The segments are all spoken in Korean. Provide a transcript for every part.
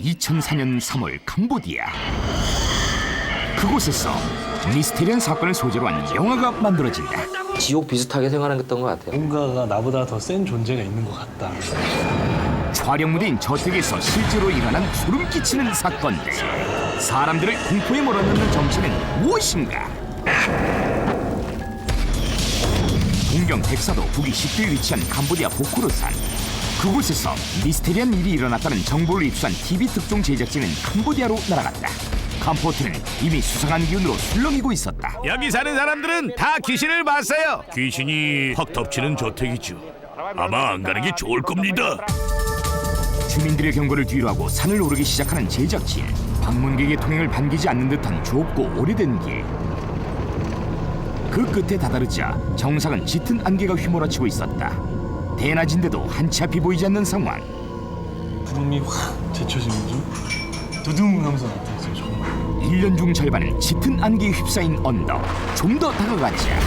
2004년 3월 캄보디아. 그곳에서 미스테리한 사건을 소재로 한 영화가 만들어진다. 지옥 비슷하게 생활했던 것 같아요. 뭔가가 나보다 더 센 존재가 있는 것 같다. 촬영 무대인 저택에서 실제로 일어난 소름 끼치는 사건들. 사람들을 공포에 몰아넣는 정체는 무엇인가? 동경 백사도 북위 10도에 위치한 캄보디아 보코르산. 그곳에서 미스테리한 일이 일어났다는 정보를 입수한 TV 특종 제작진은 캄보디아로 날아갔다. 캄포트는 이미 수상한 기운으로 술렁이고 있었다. 여기 사는 사람들은 다 귀신을 봤어요. 귀신이 확 덮치는 저택이죠. 아마 안 가는 게 좋을 겁니다. 주민들의 경고를 뒤로하고 산을 오르기 시작하는 제작진. 방문객의 통행을 반기지 않는 듯한 좁고 오래된 길. 그 끝에 다다르자 정상은 짙은 안개가 휘몰아치고 있었다. 대낮인데도 한치 앞이 보이지 않는 상황. 구름이 확 제쳐진 거죠. 두둥 하면서 나타났어요. 정말. 1년 중 절반은 짙은 안개에 휩싸인 언덕. 좀 더 다가가자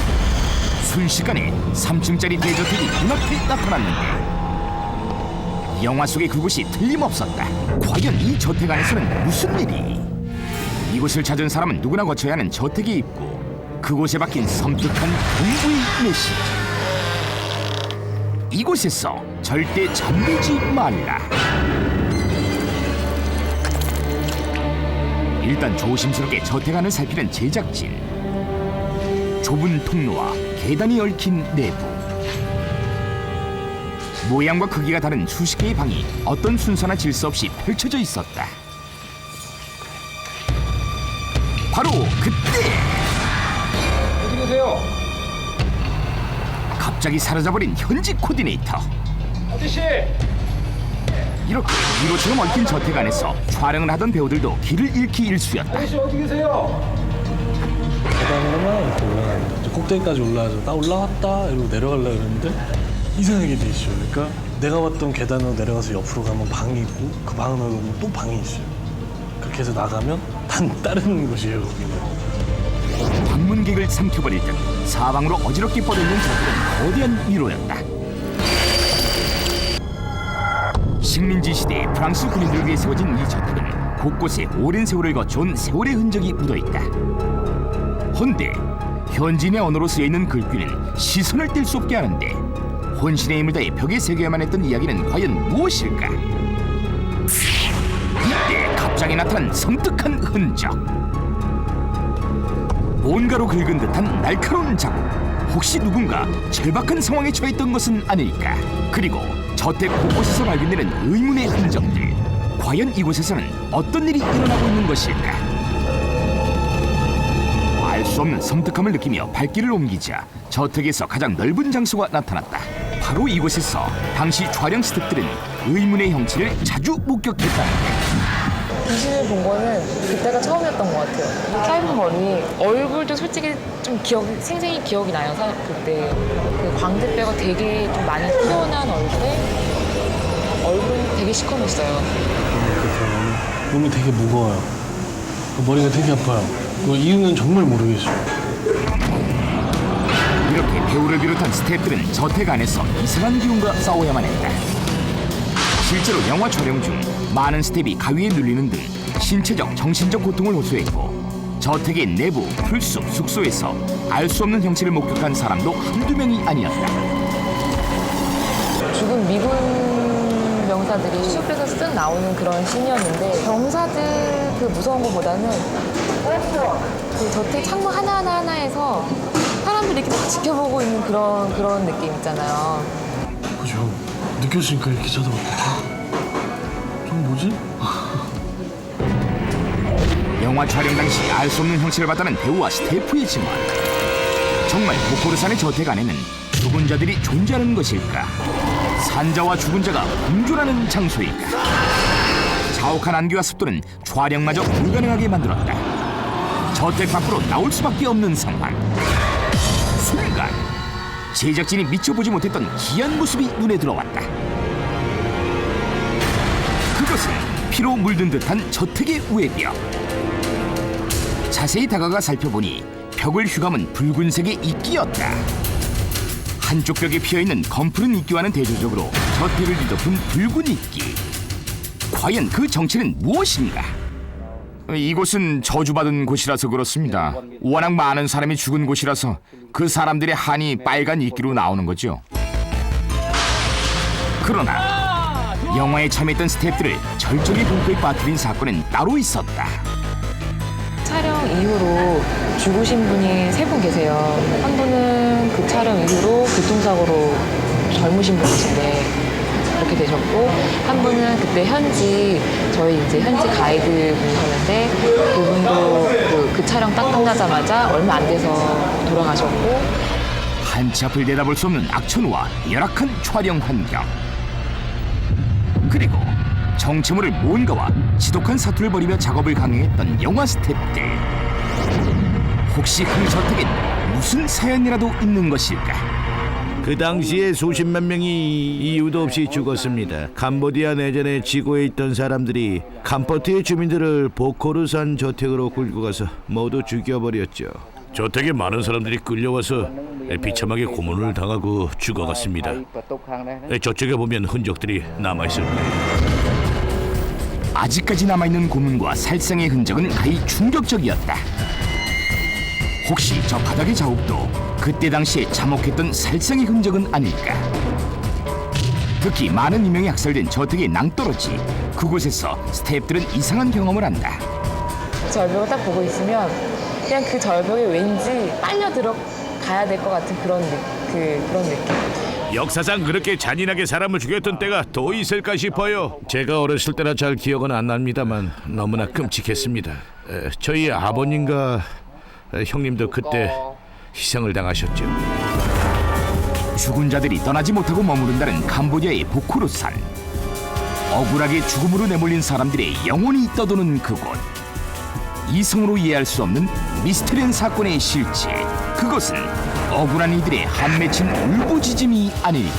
순식간에 3층짜리 대저택이 눈앞에 나타났는데 영화 속의 그곳이 틀림없었다. 과연 이 저택 안에서는 무슨 일이? 이곳을 찾은 사람은 누구나 거쳐야 하는 저택의 입구. 그곳에 박힌 섬뜩한 공부의 메시지. 이곳에서 절대 잠들지 말라. 일단 조심스럽게 저택 안을 살피는 제작진. 좁은 통로와 계단이 얽힌 내부. 모양과 크기가 다른 수십 개의 방이 어떤 순서나 질서 없이 펼쳐져 있었다. 바로 그때! 어디 계세요? 갑자기 사라져버린 현지 코디네이터. 아저씨! 이렇게 미로처럼 얽힌 저택 안에서 촬영을 하던 배우들도 길을 잃기 일쑤였다. 아저씨 어디 계세요? 계단으로만 이렇게 올라가는 거죠. 꼭대기까지 올라가서 나 올라왔다 이러고 내려가려고 그랬는데 이상하게 돼 있어요. 그러니까 내가 왔던 계단으로 내려가서 옆으로 가면 방이 있고 그 방으로 가면 또 방이 있어요. 그렇게 해서 나가면 다른 곳이에요. 거기는. 방문객을 삼켜버릴 듯 사방으로 어지럽게 뻗어있는 저택은 거대한 미로였다. 식민지 시대 프랑스 군인들을 위해 세워진 이 저택은 곳곳에 오랜 세월을 거쳐온 세월의 흔적이 묻어있다. 헌데 현지인의 언어로 쓰여있는 글귀는 시선을 뗄 수 없게 하는데 혼신의 힘을 다해 벽에 새겨야만 했던 이야기는 과연 무엇일까? 이때 갑자기 나타난 섬뜩한 흔적. 뭔가로 긁은 듯한 날카로운 자국. 혹시 누군가 절박한 상황에 처했던 것은 아닐까? 그리고 저택 곳곳에서 발견되는 의문의 흔적들. 과연 이곳에서는 어떤 일이 일어나고 있는 것일까? 알 수 없는 섬뜩함을 느끼며 발길을 옮기자 저택에서 가장 넓은 장소가 나타났다. 바로 이곳에서 당시 촬영 스태프들은 의문의 형체를 자주 목격했다는데. 귀신을 본 거는 그때가 처음이었던 것 같아요. 짧은 머리, 얼굴도 솔직히 좀 생생히 기억이 나요. 그때 그 광대 빼고 되게 좀 많이 태어난 얼굴이 되게 시커맸어요. 몸이 되게 무거워요. 그 머리가 되게 아파요. 그 이유는 정말 모르겠어요. 이렇게 배우를 비롯한 스태프들은 저택 안에서 이상한 기운과 싸워야만 했다. 실제로 영화 촬영 중 많은 스태프이 가위에 눌리는 등 신체적, 정신적 고통을 호소했고 저택의 내부, 풀숲, 숙소에서 알 수 없는 형체를 목격한 사람도 한두 명이 아니었다. 죽은 미군 병사들이 숲에서 쓱 나오는 그런 씬이었는데 병사들 그 무서운 것보다는 그 저택 창문 하나하나에서 사람들이 이렇게 다 지켜보고 있는 그런 느낌 있잖아요. 그죠? 느껴지니까 이렇게 쳐다봤거든요. 좀 뭐지? 영화 촬영 당시 알 수 없는 형체를 봤다는 배우와 스태프의 증언. 정말 보코르산의 저택 안에는 죽은 자들이 존재하는 것일까? 산자와 죽은 자가 공존하는 장소일까? 자욱한 안개와 습도는 촬영마저 불가능하게 만들었다. 저택 밖으로 나올 수밖에 없는 상황. 순간 제작진이 미쳐보지 못했던 기이한 모습이 눈에 들어왔다. 그것은 피로 물든 듯한 저택의 외벽. 자세히 다가가 살펴보니 벽을 휘감은 붉은색의 이끼였다. 한쪽 벽에 피어있는 검푸른 이끼와는 대조적으로 저택을 뒤덮은 붉은 이끼. 과연 그 정체는 무엇인가? 이곳은 저주받은 곳이라서 그렇습니다. 워낙 많은 사람이 죽은 곳이라서 그 사람들의 한이 빨간 이끼로 나오는 거죠. 그러나 영화에 참여했던 스태프들을 절정의 공포에 빠뜨린 사건은 따로 있었다. 촬영 이후로 죽으신 분이 3분 계세요. 한 분은 그 촬영 이후로 교통사고로 젊으신 분이신데 그렇게 되셨고, 한 분은 그때 저희 이제 현지 가이드 분이셨는데 그분도 그 촬영 딱 끝나자마자 얼마 안 돼서 돌아가셨고. 한치 앞을 내다볼 수 없는 악천후와 열악한 촬영 환경, 그리고 정체모를 뭔가와 지독한 사투를 벌이며 작업을 강행했던 영화 스태프들. 혹시 그 저택엔 무슨 사연이라도 있는 것일까? 그 당시에 수십만 명이 이유도 없이 죽었습니다. 캄보디아 내전에 지고에 있던 사람들이 캄포트의 주민들을 보코르산 저택으로 끌고 가서 모두 죽여버렸죠. 저택에 많은 사람들이 끌려와서 비참하게 고문을 당하고 죽어갔습니다. 저쪽에 보면 흔적들이 남아있을 거예요. 아직까지 남아있는 고문과 살상의 흔적은 가히 충격적이었다. 혹시 저 바닥의 자국도 그때 당시에 참혹했던 살상의 흔적은 아닐까? 특히 많은 인명이 학살된 저택의 낭떠러지, 그곳에서 스태프들은 이상한 경험을 한다. 절벽을 딱 보고 있으면 그냥 그 절벽에 왠지 빨려 들어가야 될 것 같은 그런 느낌. 역사상 그렇게 잔인하게 사람을 죽였던 때가 더 있을까 싶어요. 제가 어렸을 때라 잘 기억은 안 납니다만 너무나 끔찍했습니다. 저희 아버님과 형님도 그때 희생을 당하셨죠. 죽은 자들이 떠나지 못하고 머무른다는 캄보디아의 보코르산. 억울하게 죽음으로 내몰린 사람들의 영혼이 떠도는 그곳. 이성으로 이해할 수 없는 미스터리한 사건의 실체. 그것은 억울한 이들의 한 맺힌 울부짖음이 아닐까.